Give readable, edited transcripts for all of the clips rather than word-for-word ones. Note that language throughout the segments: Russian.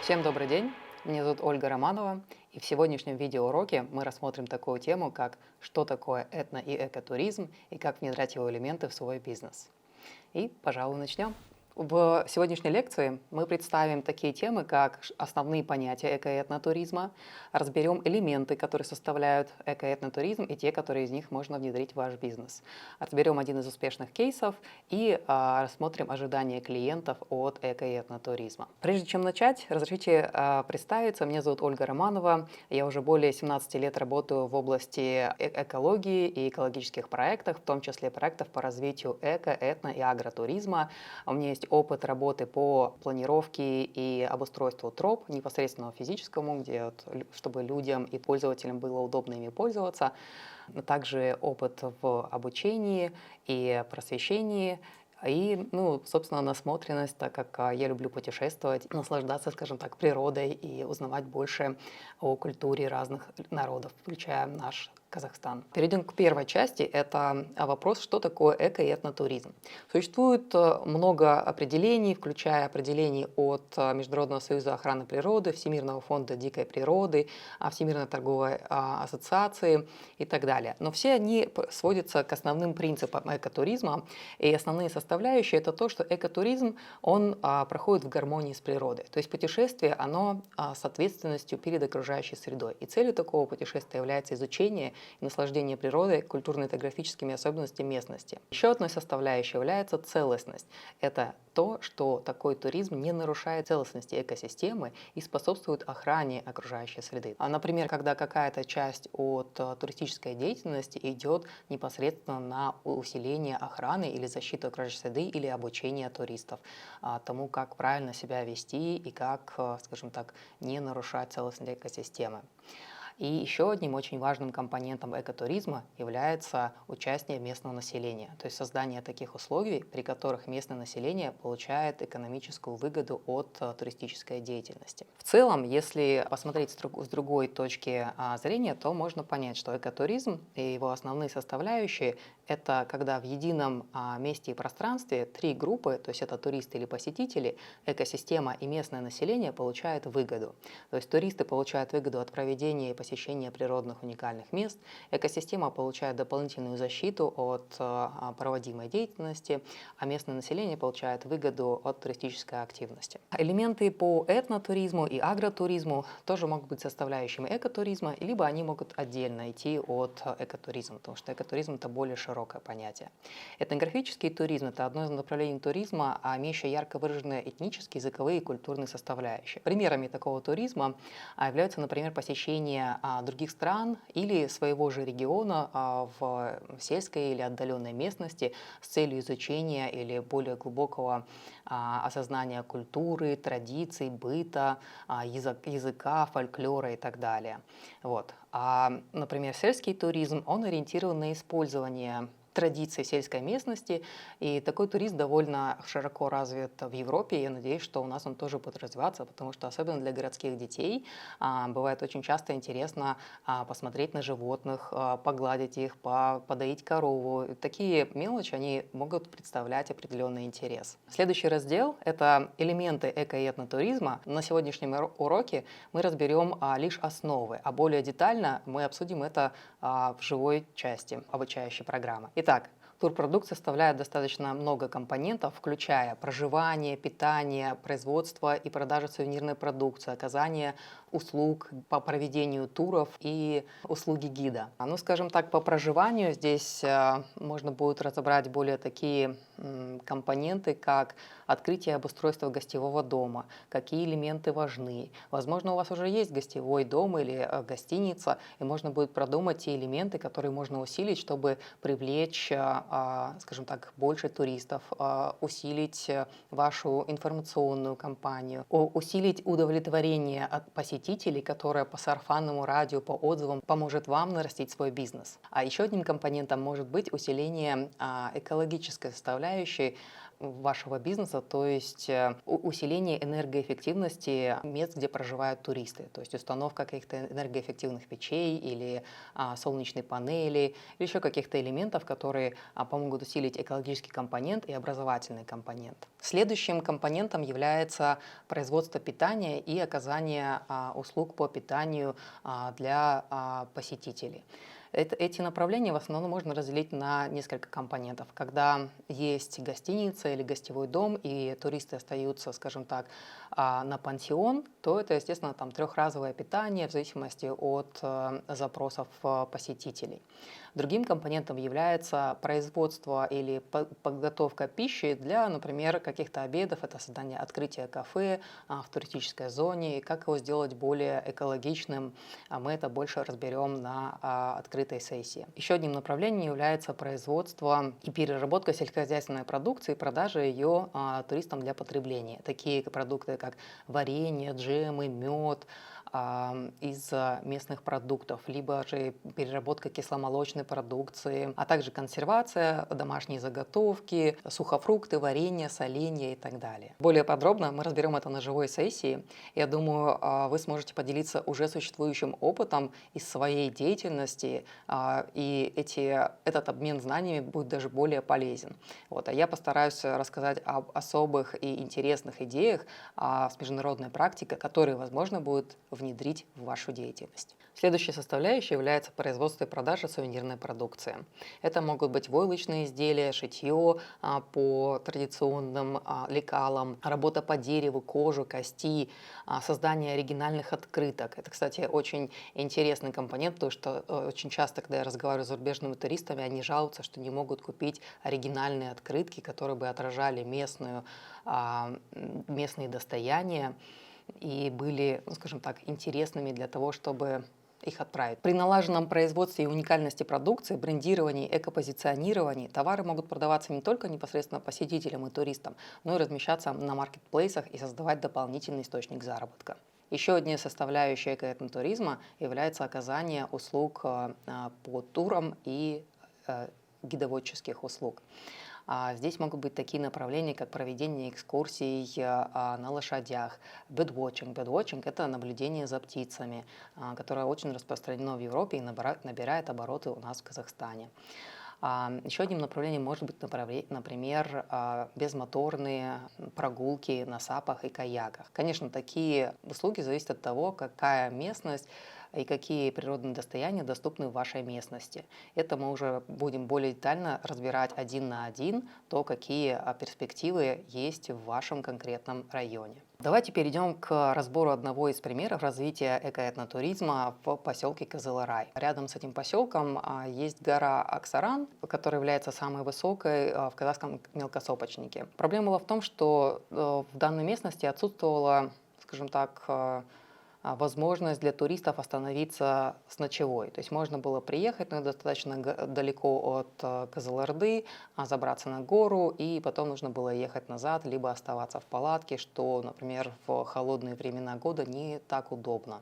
Всем добрый день, меня зовут Ольга Романова, и в сегодняшнем видеоуроке мы рассмотрим такую тему, как что такое этно- и экотуризм и как внедрять его элементы в свой бизнес. И, пожалуй, начнем. В сегодняшней лекции мы представим такие темы, как основные понятия эко- и этнотуризма, разберем элементы, которые составляют эко- и этнотуризм, и те, которые из них можно внедрить в ваш бизнес. Разберем один из успешных кейсов и рассмотрим ожидания клиентов от эко- и этнотуризма. Прежде чем начать, разрешите представиться. Меня зовут Ольга Романова. Я уже более 17 лет работаю в области экологии и экологических проектов, в том числе проектов по развитию эко, этно и агротуризма. У меня есть опыт работы по планировке и обустройству троп, непосредственно физическому, где чтобы людям и пользователям было удобно ими пользоваться. Также опыт в обучении и просвещении. И, собственно, насмотренность, так как я люблю путешествовать, наслаждаться, скажем так, природой и узнавать больше о культуре разных народов, включая наш Казахстан. Перейдем к первой части. Это вопрос, что такое эко- и этнотуризм. Существует много определений, включая определений от Международного союза охраны природы, Всемирного фонда дикой природы, Всемирной торговой ассоциации и так далее. Но все они сводятся к основным принципам экотуризма. И основные составляющие – это то, что экотуризм, он проходит в гармонии с природой. То есть путешествие, оно с ответственностью перед окружающей средой. И целью такого путешествия является изучение и наслаждение природой, культурно-этнографическими особенностями местности. Еще одной составляющей является целостность. Это то, что такой туризм не нарушает целостности экосистемы и способствует охране окружающей среды. Например, когда какая-то часть от туристической деятельности идет непосредственно на усиление охраны или защиту окружающей среды или обучение туристов тому, как правильно себя вести и как, скажем так, не нарушать целостность экосистемы. И еще одним очень важным компонентом экотуризма является участие местного населения, то есть создание таких условий, при которых местное население получает экономическую выгоду от туристической деятельности. В целом, если посмотреть с другой точки зрения, то можно понять, что экотуризм и его основные составляющие – это когда в едином месте и пространстве три группы, то есть это туристы или посетители, экосистема и местное население получают выгоду. То есть туристы получают выгоду от проведения и посещения природных уникальных мест, экосистема получает дополнительную защиту от проводимой деятельности, а местное население получает выгоду от туристической активности. Элементы по этнотуризму и агротуризму тоже могут быть составляющими экотуризма, либо они могут отдельно идти от экотуризма, потому что экотуризм – это более широкое понятие. Этнографический туризм – это одно из направлений туризма, имеющее ярко выраженные этнические, языковые и культурные составляющие. Примерами такого туризма являются, например, посещение других стран или своего же региона в сельской или отдаленной местности с целью изучения или более глубокого осознания культуры, традиций, быта, языка, фольклора и так далее. Вот. Например, сельский туризм, он ориентирован на использование традиций сельской местности, и такой туризм довольно широко развит в Европе. Я надеюсь, что у нас он тоже будет развиваться, потому что особенно для городских детей бывает очень часто интересно посмотреть на животных, погладить их, подоить корову. Такие мелочи, они могут представлять определенный интерес. Следующий раздел – это элементы эко- и этнотуризма. На сегодняшнем уроке мы разберем лишь основы, а более детально мы обсудим это в живой части обучающей программы. Итак, турпродукт составляет достаточно много компонентов, включая проживание, питание, производство и продажу сувенирной продукции, оказание услуг по проведению туров и услуги гида. Скажем так, по проживанию здесь можно будет разобрать более такие компоненты, как открытие и обустройство гостевого дома, какие элементы важны. Возможно, у вас уже есть гостевой дом или гостиница, и можно будет продумать те элементы, которые можно усилить, чтобы привлечь, скажем так, больше туристов, усилить вашу информационную кампанию, усилить удовлетворение от посетителей, которое по сарафанному радио, по отзывам поможет вам нарастить свой бизнес. А еще одним компонентом может быть усиление экологической составляющей, составляющей вашего бизнеса, то есть усиление энергоэффективности мест, где проживают туристы, то есть установка каких-то энергоэффективных печей или солнечной панели, или еще каких-то элементов, которые помогут усилить экологический компонент и образовательный компонент. Следующим компонентом является производство питания и оказание услуг по питанию для посетителей. Эти направления в основном можно разделить на несколько компонентов. Когда есть гостиница или гостевой дом, и туристы остаются, скажем так, на пансион, то это, естественно, там трехразовое питание в зависимости от запросов посетителей. Другим компонентом является производство или подготовка пищи для, например, каких-то обедов. Это создание открытия кафе в туристической зоне. И как его сделать более экологичным, мы это больше разберем на открытой сессии. Еще одним направлением является производство и переработка сельскохозяйственной продукции, продажа ее туристам для потребления. Такие продукты, как варенье, джемы, мед из местных продуктов, либо же переработка кисломолочной продукции, а также консервация, домашние заготовки, сухофрукты, варенье, соленья и так далее. Более подробно мы разберем это на живой сессии. Я думаю, вы сможете поделиться уже существующим опытом из своей деятельности, и этот обмен знаниями будет даже более полезен. Вот. А я постараюсь рассказать об особых и интересных идеях с международной практикой, которые, возможно, будет внедрить в вашу деятельность. Следующей составляющей является производство и продажа сувенирной продукции. Это могут быть войлочные изделия, шитье по традиционным лекалам, работа по дереву, кожу, кости, создание оригинальных открыток. Это, кстати, очень интересный компонент, потому что очень часто, когда я разговариваю с зарубежными туристами, они жалуются, что не могут купить оригинальные открытки, которые бы отражали местные достояния и были, скажем так, интересными для того, чтобы их отправить. При налаженном производстве и уникальности продукции, брендировании, экопозиционировании товары могут продаваться не только непосредственно посетителям и туристам, но и размещаться на маркетплейсах и создавать дополнительный источник заработка. Еще одной составляющей экоэтнотуризма является оказание услуг по турам и гидоводческих услуг. Здесь могут быть такие направления, как проведение экскурсий на лошадях, birdwatching. Birdwatching – это наблюдение за птицами, которое очень распространено в Европе и набирает обороты у нас в Казахстане. Еще одним направлением может быть, например, безмоторные прогулки на сапах и каяках. Конечно, такие услуги зависят от того, какая местность и какие природные достояния доступны в вашей местности. Это мы уже будем более детально разбирать один на один, то, какие перспективы есть в вашем конкретном районе. Давайте перейдем к разбору одного из примеров развития экоэтнотуризма в поселке Кызылырай. Рядом с этим поселком есть гора Аксаран, которая является самой высокой в казахском мелкосопочнике. Проблема была в том, что в данной местности отсутствовала, скажем так, возможность для туристов остановиться с ночевой. То есть можно было приехать, но достаточно далеко от Кызылорды, забраться на гору, и потом нужно было ехать назад, либо оставаться в палатке, что, например, в холодные времена года не так удобно.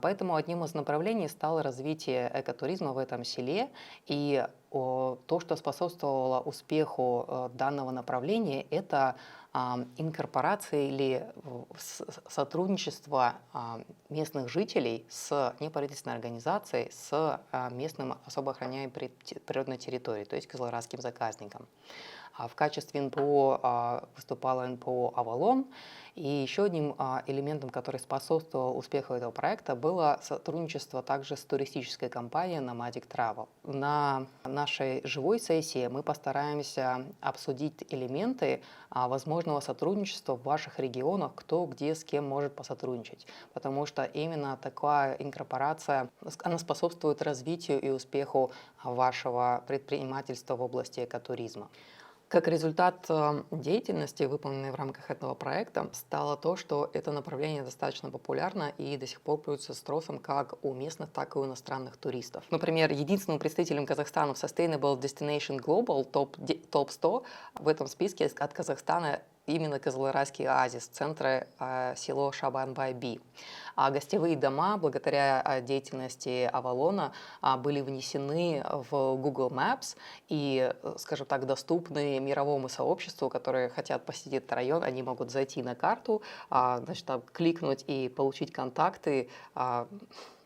Поэтому одним из направлений стало развитие экотуризма в этом селе, и то, что способствовало успеху данного направления, это инкорпорация или сотрудничество местных жителей с неправительственной организацией, с местным особо охраняемой природной территорией, то есть кызылорасским заказником. В качестве НПО выступала НПО «Авалон». И еще одним элементом, который способствовал успеху этого проекта, было сотрудничество также с туристической компанией Nomadic Travel. На нашей живой сессии мы постараемся обсудить элементы возможного сотрудничества в ваших регионах, кто где с кем может посотрудничать. Потому что именно такая инкорпорация, она способствует развитию и успеху вашего предпринимательства в области экотуризма. Как результат деятельности, выполненной в рамках этого проекта, стало то, что это направление достаточно популярно и до сих пор пользуется спросом как у местных, так и у иностранных туристов. Например, единственным представителем Казахстана в Sustainable Destination Global Top 100 в этом списке от Казахстана именно Кызылорайский оазис, центра село Шабан-бай-Би. А гостевые дома, благодаря деятельности Авалона, были внесены в Google Maps и, скажем так, доступны мировому сообществу, которые хотят посетить этот район. Они могут зайти на карту, значит, там, кликнуть и получить контакты.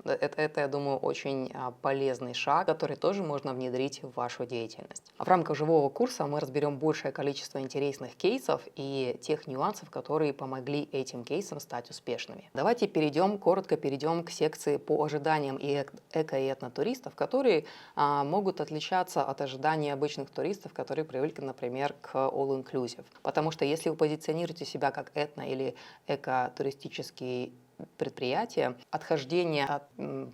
Это, я думаю, очень полезный шаг, который тоже можно внедрить в вашу деятельность. В рамках живого курса мы разберем большее количество интересных кейсов и тех нюансов, которые помогли этим кейсам стать успешными. Давайте коротко перейдем к секции по ожиданиям и эко- и этнотуристов, которые могут отличаться от ожиданий обычных туристов, которые привыкли, например, к all-inclusive. Потому что если вы позиционируете себя как этно- или экотуристический предприятия, отхождение от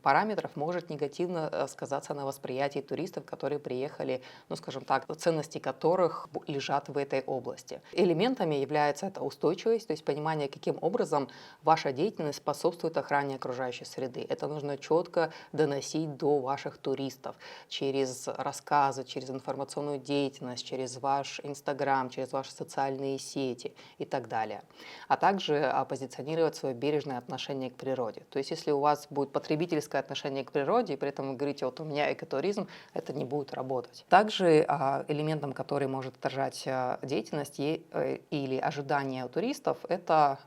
параметров может негативно сказаться на восприятии туристов, которые приехали, ну, скажем так, ценности которых лежат в этой области. Элементами является это устойчивость, то есть понимание, каким образом ваша деятельность способствует охране окружающей среды. Это нужно четко доносить до ваших туристов через рассказы, через информационную деятельность, через ваш Инстаграм, через ваши социальные сети и так далее. А также позиционировать свое бережное отношение к природе. То есть если у вас будет потребительское отношение к природе, и при этом вы говорите, вот у меня экотуризм, это не будет работать. Также элементом, который может отражать деятельность или ожидания у туристов, это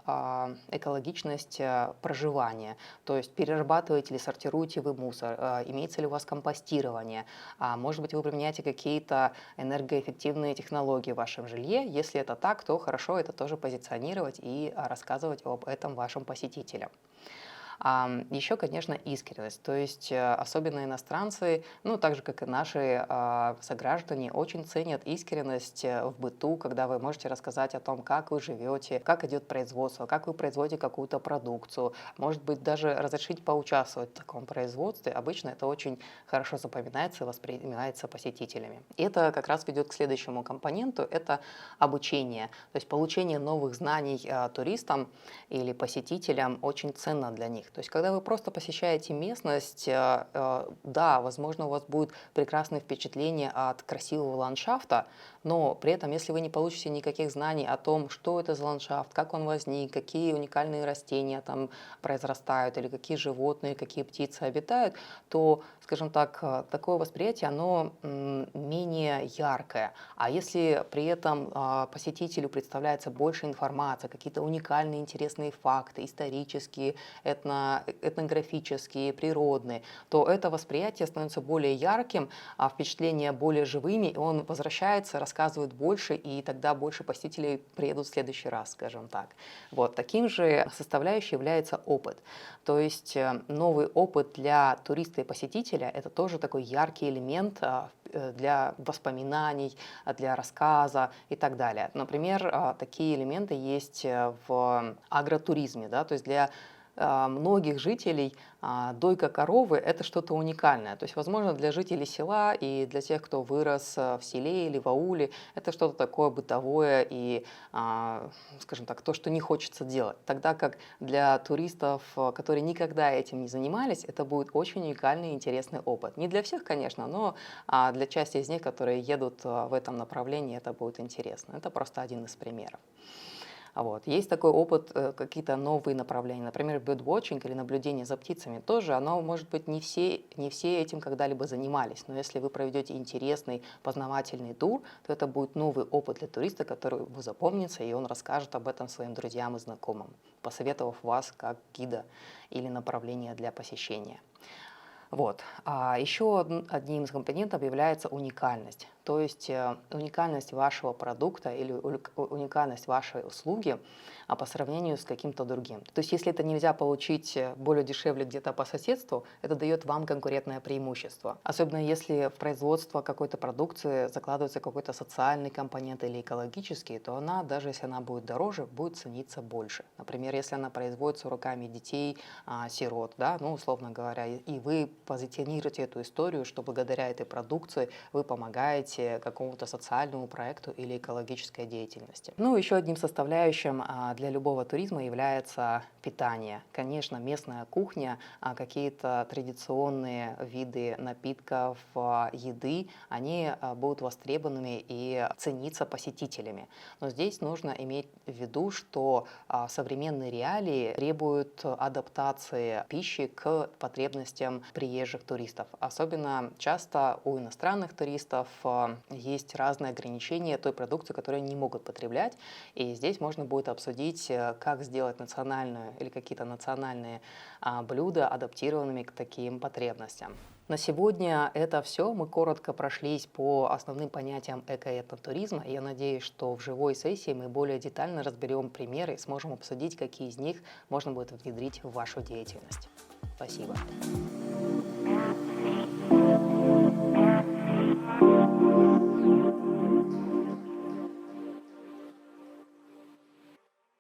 экологичность проживания. То есть перерабатываете или сортируете вы мусор, имеется ли у вас компостирование, может быть, вы применяете какие-то энергоэффективные технологии в вашем жилье. Если это так, то хорошо это тоже позиционировать и рассказывать об этом вашим посетителям. Еще, конечно, искренность. То есть особенно иностранцы, ну, так же, как и наши сограждане, очень ценят искренность в быту, когда вы можете рассказать о том, как вы живете, как идет производство, как вы производите какую-то продукцию. Может быть, даже разрешить поучаствовать в таком производстве. Обычно это очень хорошо запоминается и воспринимается посетителями. И это как раз ведет к следующему компоненту – это обучение. То есть получение новых знаний туристам или посетителям очень ценно для них. То есть, когда вы просто посещаете местность, да, возможно, у вас будет прекрасное впечатление от красивого ландшафта, но при этом, если вы не получите никаких знаний о том, что это за ландшафт, как он возник, какие уникальные растения там произрастают, или какие животные, какие птицы обитают, то, скажем так, такое восприятие, оно менее яркое. А если при этом посетителю представляется больше информации, какие-то уникальные интересные факты, исторические, этнографические, природные, то это восприятие становится более ярким, а впечатления более живыми, и он возвращается, рассказывает больше, и тогда больше посетителей приедут в следующий раз, скажем так. Вот. Таким же составляющей является опыт. То есть новый опыт для туриста и посетителя – это тоже такой яркий элемент для воспоминаний, для рассказа и так далее. Например, такие элементы есть в агротуризме, да, то есть для многих жителей дойка коровы – это что-то уникальное. То есть, возможно, для жителей села и для тех, кто вырос в селе или в ауле, это что-то такое бытовое и, скажем так, то, что не хочется делать. Тогда как для туристов, которые никогда этим не занимались, это будет очень уникальный и интересный опыт. Не для всех, конечно, но для части из них, которые едут в этом направлении, это будет интересно. Это просто один из примеров. Вот. Есть такой опыт, какие-то новые направления, например, birdwatching или наблюдение за птицами. Тоже оно, может быть, не все этим когда-либо занимались, но если вы проведете интересный познавательный тур, то это будет новый опыт для туриста, который его запомнится, и он расскажет об этом своим друзьям и знакомым, посоветовав вас как гида или направление для посещения. Вот. А еще одним из компонентов является уникальность. То есть уникальность вашего продукта или уникальность вашей услуги по сравнению с каким-то другим. То есть если это нельзя получить более дешевле где-то по соседству, это дает вам конкурентное преимущество. Особенно если в производство какой-то продукции закладывается какой-то социальный компонент или экологический, то она, даже если она будет дороже, будет цениться больше. Например, если она производится руками детей, сирот, да, ну, условно говоря, и вы позиционируете эту историю, что благодаря этой продукции вы помогаете развития какому-то социальному проекту или экологической деятельности. Ну, еще одним составляющим для любого туризма является питание. Конечно, местная кухня, какие-то традиционные виды напитков, еды, они будут востребованными и цениться посетителями. Но здесь нужно иметь в виду, что современные реалии требуют адаптации пищи к потребностям приезжих туристов. Особенно часто у иностранных туристов есть разные ограничения той продукции, которую они не могут потреблять. И здесь можно будет обсудить, как сделать национальную или какие-то национальные блюда адаптированными к таким потребностям. На сегодня это все. Мы коротко прошлись по основным понятиям эко- и этнотуризма. Я надеюсь, что в живой сессии мы более детально разберем примеры и сможем обсудить, какие из них можно будет внедрить в вашу деятельность. Спасибо.